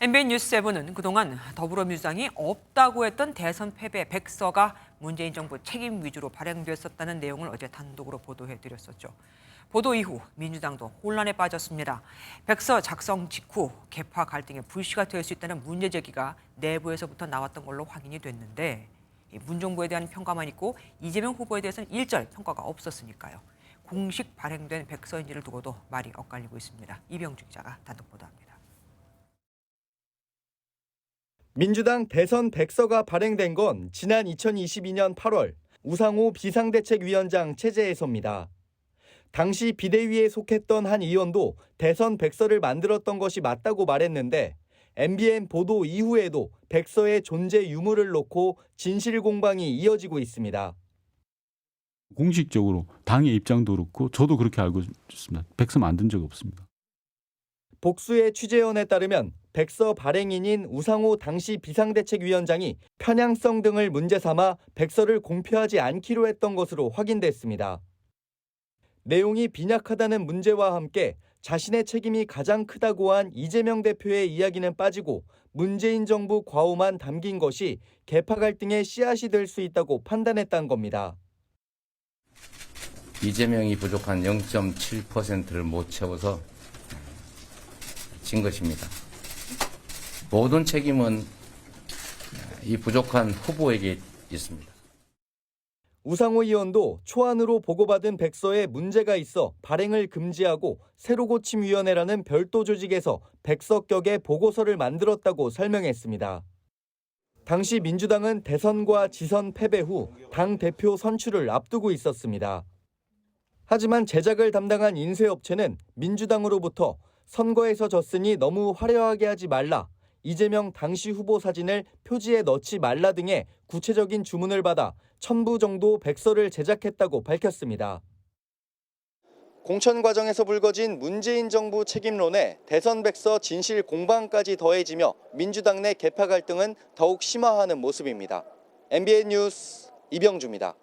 MBN 뉴스7은 그동안 더불어민주당이 없다고 했던 대선 패배 백서가 문재인 정부 책임 위주로 발행됐었다는 내용을 어제 단독으로 보도해드렸었죠. 보도 이후 민주당도 혼란에 빠졌습니다. 백서 작성 직후 계파 갈등의 불씨가 될 수 있다는 문제 제기가 내부에서부터 나왔던 걸로 확인이 됐는데 문정부에 대한 평가만 있고 이재명 후보에 대해서는 일절 평가가 없었으니까요. 공식 발행된 백서인지를 두고도 말이 엇갈리고 있습니다. 이병주 기자가 단독 보도합니다. 민주당 대선 백서가 발행된 건 지난 2022년 8월 우상호 비상대책위원장 체제에서입니다. 당시 비대위에 속했던 한 의원도 대선 백서를 만들었던 것이 맞다고 말했는데 MBN 보도 이후에도 백서의 존재 유무를 놓고 진실 공방이 이어지고 있습니다. 공식적으로 당의 입장도 그렇고 저도 그렇게 알고 있습니다. 백서 만든 적 없습니다. 복수의 취재원에 따르면 백서 발행인인 우상호 당시 비상대책위원장이 편향성 등을 문제 삼아 백서를 공표하지 않기로 했던 것으로 확인됐습니다. 내용이 빈약하다는 문제와 함께 자신의 책임이 가장 크다고 한 이재명 대표의 이야기는 빠지고 문재인 정부 과오만 담긴 것이 계파 갈등의 씨앗이 될 수 있다고 판단했다는 겁니다. 이재명이 부족한 0.7%를 못 채워서 진 것입니다. 모든 책임은 이 부족한 후보에게 있습니다. 우상호 의원도 초안으로 보고받은 백서에 문제가 있어 발행을 금지하고 새로고침위원회라는 별도 조직에서 백서격의 보고서를 만들었다고 설명했습니다. 당시 민주당은 대선과 지선 패배 후 당 대표 선출을 앞두고 있었습니다. 하지만 제작을 담당한 인쇄업체는 민주당으로부터 선거에서 졌으니 너무 화려하게 하지 말라, 이재명 당시 후보 사진을 표지에 넣지 말라 등의 구체적인 주문을 받아 1000부 정도 백서를 제작했다고 밝혔습니다. 공천 과정에서 불거진 문재인 정부 책임론에 대선 백서 진실 공방까지 더해지며 민주당 내 계파 갈등은 더욱 심화하는 모습입니다. MBN 뉴스 이병주입니다.